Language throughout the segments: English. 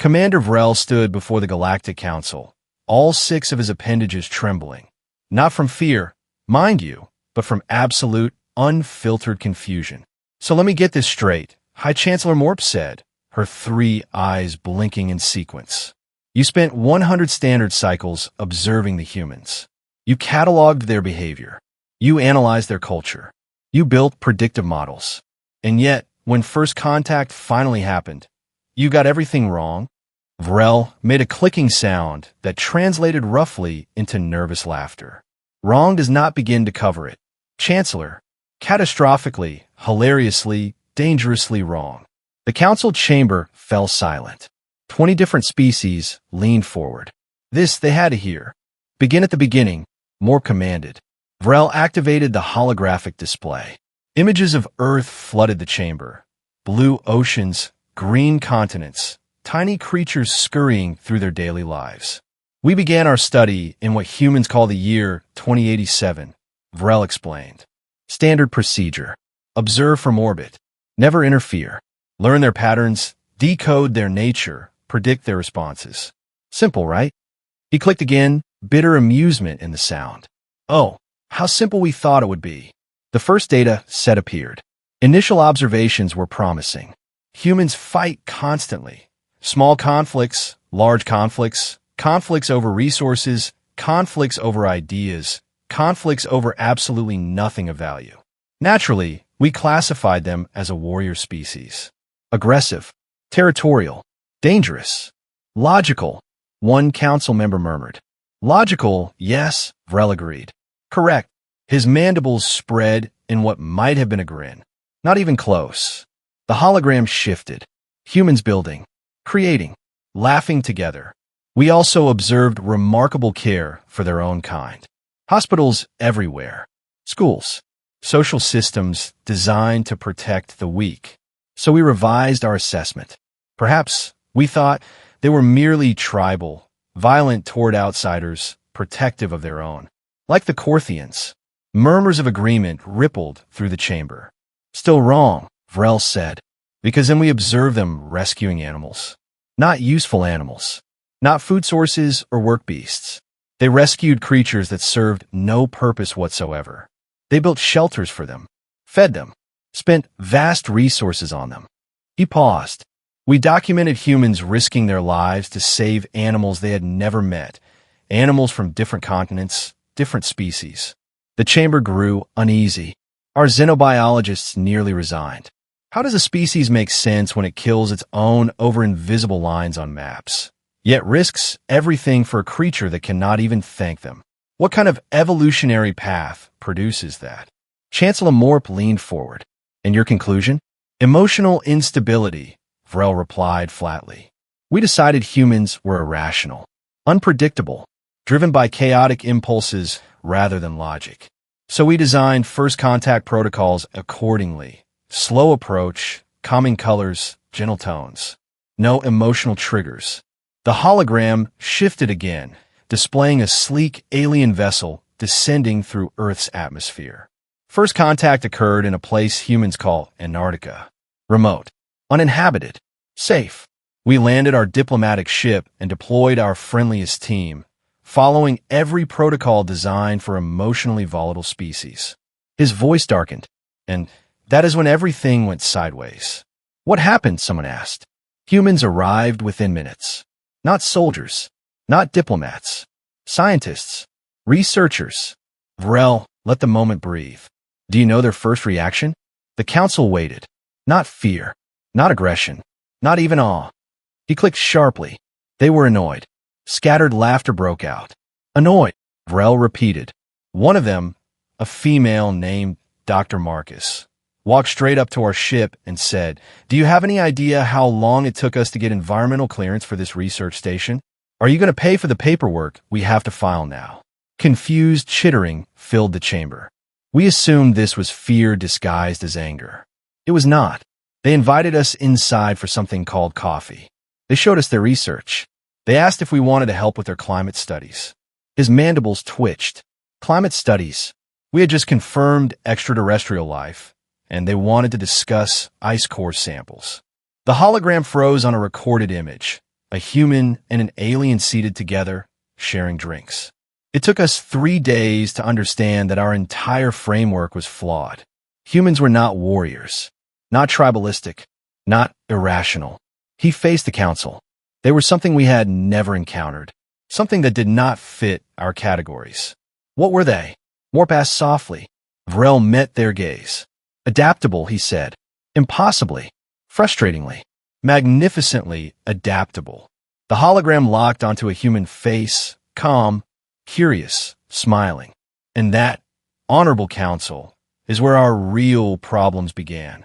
Commander Vrell stood before the Galactic Council, all 6 of his appendages trembling. Not from fear, mind you, but from absolute, unfiltered confusion. "So let me get this straight," High Chancellor Morp said, her 3 eyes blinking in sequence. "You spent 100 standard cycles observing the humans. You cataloged their behavior. You analyzed their culture. You built predictive models. And yet, when first contact finally happened, you got everything wrong?" Vrell made a clicking sound that translated roughly into nervous laughter. "Wrong does not begin to cover it, Chancellor. Catastrophically, hilariously, dangerously wrong." The council chamber fell silent. 20 different species leaned forward. This they had to hear. "Begin at the beginning," Morp commanded. Vrell activated the holographic display. Images of Earth flooded the chamber. Blue oceans, green continents, tiny creatures scurrying through their daily lives. "We began our study in what humans call the year 2087, Vrell explained. "Standard procedure. Observe from orbit. Never interfere. Learn their patterns, decode their nature, predict their responses. Simple, right?" He clicked again, bitter amusement in the sound. "Oh, how simple we thought it would be." The first data set appeared. Initial observations were promising. Humans fight constantly. Small conflicts, large conflicts, conflicts over resources, conflicts over ideas, conflicts over absolutely nothing of value. Naturally, we classified them as a warrior species. Aggressive, territorial, dangerous, logical, one council member murmured. "Logical, yes," Vrell agreed. "Correct." His mandibles spread in what might have been a grin. Not even close. The hologram shifted. Humans building, creating, laughing together. We also observed remarkable care for their own kind. Hospitals everywhere. Schools. Social systems designed to protect the weak. So we revised our assessment. Perhaps, we thought, they were merely tribal, violent toward outsiders, protective of their own. Like the Corthians. Murmurs of agreement rippled through the chamber. "Still wrong," Vrell said, "because then we observe them rescuing animals. Not useful animals. Not food sources or work beasts. They rescued creatures that served no purpose whatsoever. They built shelters for them, fed them, spent vast resources on them." He paused. "We documented humans risking their lives to save animals they had never met, animals from different continents, different species." The chamber grew uneasy. Our xenobiologists nearly resigned. How does a species make sense when it kills its own over invisible lines on maps, yet risks everything for a creature that cannot even thank them? What kind of evolutionary path produces that? Chancellor Morp leaned forward. "And your conclusion?" "Emotional instability," Vrell replied flatly. "We decided humans were irrational, unpredictable, driven by chaotic impulses rather than logic. So we designed first contact protocols accordingly. Slow approach, calming colors, gentle tones. No emotional triggers." The hologram shifted again, displaying a sleek alien vessel descending through Earth's atmosphere. First contact occurred in a place humans call Antarctica. Remote, uninhabited, safe. We landed our diplomatic ship and deployed our friendliest team, following every protocol designed for emotionally volatile species. His voice darkened, and that is when everything went sideways. "What happened?" someone asked. "Humans arrived within minutes. Not soldiers, not diplomats, scientists, researchers." Vrell let the moment breathe. "Do you know their first reaction?" The council waited. Not fear, not aggression, not even awe. He clicked sharply. They were annoyed. Scattered laughter broke out. "Annoyed," Vrell repeated. One of them, a female named Dr. Marcus, walked straight up to our ship and said, "Do you have any idea how long it took us to get environmental clearance for this research station? Are you going to pay for the paperwork we have to file now?" Confused chittering filled the chamber. We assumed this was fear disguised as anger. It was not. They invited us inside for something called coffee. They showed us their research. They asked if we wanted to help with their climate studies. His mandibles twitched. Climate studies. We had just confirmed extraterrestrial life, and they wanted to discuss ice core samples. The hologram froze on a recorded image. a human and an alien seated together, sharing drinks. It took us 3 days to understand that our entire framework was flawed. Humans were not warriors, not tribalistic, not irrational. He faced the council. They were something we had never encountered, something that did not fit our categories. What were they? Warp asked softly. Vrell met their gaze. Adaptable, he said. Impossibly. Frustratingly. Magnificently adaptable. The hologram locked onto a human face, calm, curious, smiling. And that, honorable council, is where our real problems began.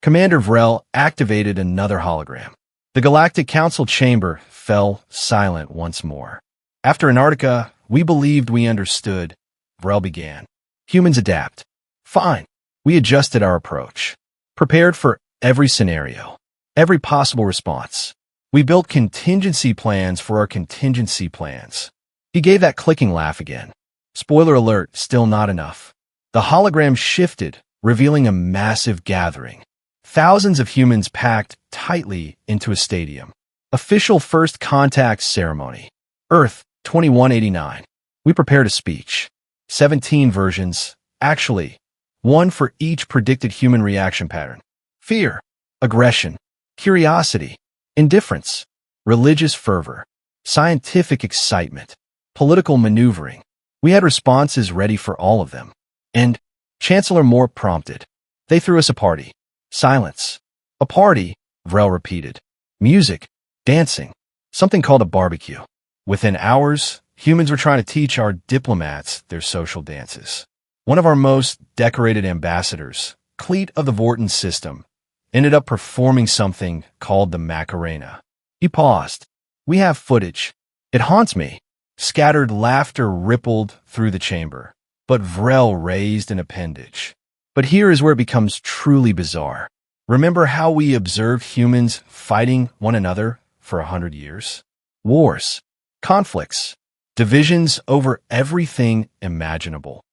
Commander Vrell activated another hologram. The Galactic Council chamber fell silent once more. After Antarctica, we believed we understood. Vrell began. Humans adapt. Fine. We adjusted our approach. Prepared for every scenario. Every possible response. We built contingency plans for our contingency plans. He gave that clicking laugh again. Spoiler alert, still not enough. The hologram shifted, revealing a massive gathering. Thousands of humans packed tightly into a stadium. Official first contact ceremony. Earth, 2189. We prepared a speech. 17 versions, actually. One for each predicted human reaction pattern. Fear, aggression, curiosity, indifference, religious fervor, scientific excitement, political maneuvering. We had responses ready for all of them. And Chancellor Moore prompted. They threw us a party. Silence. A party, Vrell repeated. Music, dancing, something called a barbecue. Within hours, humans were trying to teach our diplomats their social dances. One of our most decorated ambassadors, Cleet of the Vorton system, ended up performing something called the Macarena. He paused. We have footage. It haunts me. Scattered laughter rippled through the chamber, but Vrell raised an appendage. But here is where it becomes truly bizarre. Remember how we observed humans fighting one another for 100 years? Wars, conflicts, divisions over everything imaginable.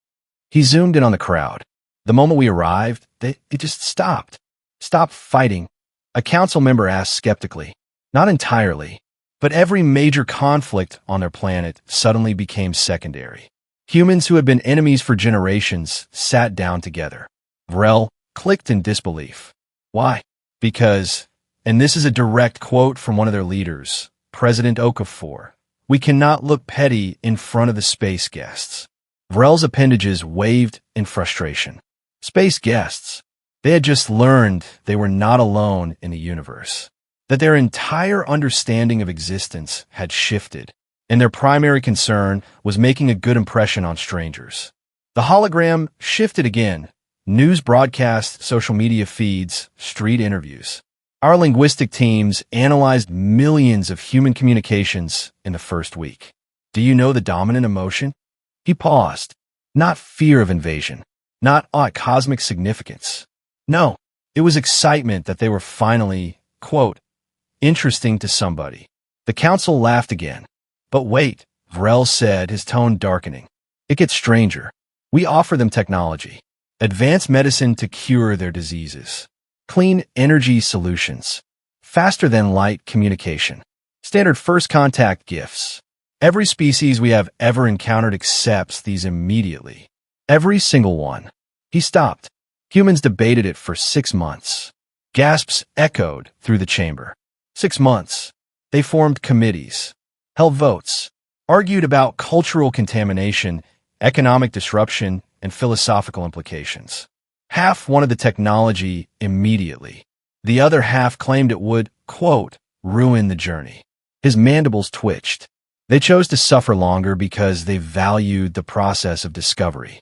He zoomed in on the crowd. The moment we arrived, it just stopped. Stopped fighting. A council member asked skeptically. Not entirely, but every major conflict on their planet suddenly became secondary. Humans who had been enemies for generations sat down together. Vrell clicked in disbelief. Why? Because, and this is a direct quote from one of their leaders, President Okafor, we cannot look petty in front of the space guests. Vrell's appendages waved in frustration. Space guests. They had just learned they were not alone in the universe, that their entire understanding of existence had shifted, and their primary concern was making a good impression on strangers. The hologram shifted again. News broadcasts, social media feeds, street interviews. Our linguistic teams analyzed millions of human communications in the first week. Do you know the dominant emotion? He paused. Not fear of invasion, not cosmic significance. No, it was excitement that they were finally, quote, interesting to somebody. The council laughed again. But wait, Vrell said, his tone darkening. It gets stranger. We offer them technology. Advanced medicine to cure their diseases. Clean energy solutions. Faster than light communication. Standard first contact gifts. Every species we have ever encountered accepts these immediately. Every single one. He stopped. Humans debated it for 6 months. Gasps echoed through the chamber. 6 months. They formed committees. Held votes, argued about cultural contamination, economic disruption, and philosophical implications. Half wanted the technology immediately. The other half claimed it would, quote, ruin the journey. His mandibles twitched. They chose to suffer longer because they valued the process of discovery.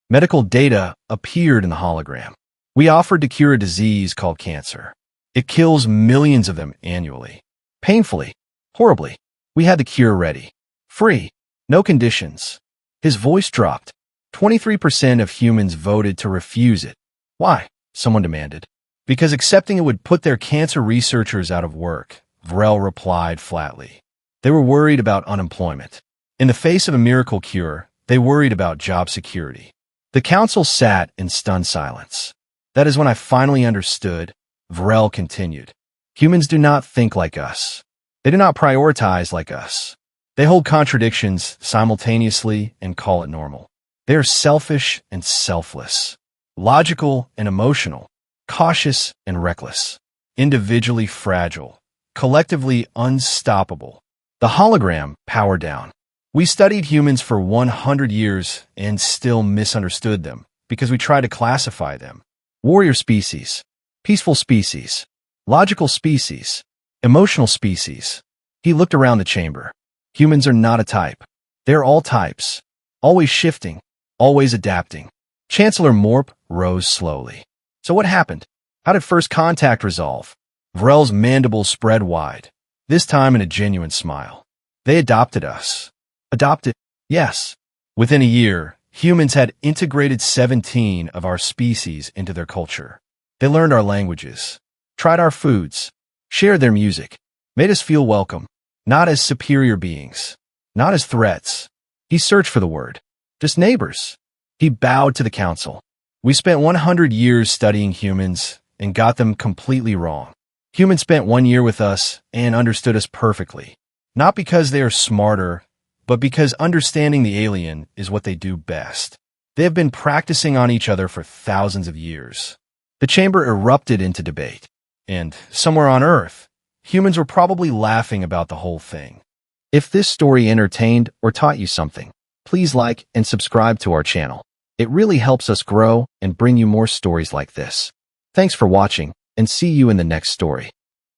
Medical data appeared in the hologram. We offered to cure a disease called cancer. It kills millions of them annually. Painfully, horribly. We had the cure ready. Free. No conditions. His voice dropped. 23% of humans voted to refuse it. Why? Someone demanded. Because accepting it would put their cancer researchers out of work, Vrell replied flatly. They were worried about unemployment. In the face of a miracle cure, they worried about job security. The council sat in stunned silence. That is when I finally understood, Vrell continued. Humans do not think like us. They do not prioritize like us. They hold contradictions simultaneously and call it normal. They are selfish and selfless, logical and emotional, cautious and reckless, individually fragile, collectively unstoppable. The hologram, power down. We studied humans for 100 years and still misunderstood them because we tried to classify them. Warrior species, peaceful species, logical species, emotional species. He looked around the chamber. Humans are not a type. They're all types, always shifting, always adapting. Chancellor Morp rose slowly. So what happened? How did first contact resolve? Vrell's mandibles spread wide, this time in a genuine smile. They adopted us. Adopted? Yes. Within a year, humans had integrated 17 of our species into their culture. They learned our languages, tried our foods, shared their music, made us feel welcome, not as superior beings, not as threats. He searched for the word, just neighbors. He bowed to the council. We spent 100 years studying humans and got them completely wrong. Humans spent 1 year with us and understood us perfectly, not because they are smarter, but because understanding the alien is what they do best. They have been practicing on each other for thousands of years. The chamber erupted into debate, and somewhere on Earth, humans were probably laughing about the whole thing. If this story entertained or taught you something, please like and subscribe to our channel. It really helps us grow and bring you more stories like this. Thanks for watching, and see you in the next story.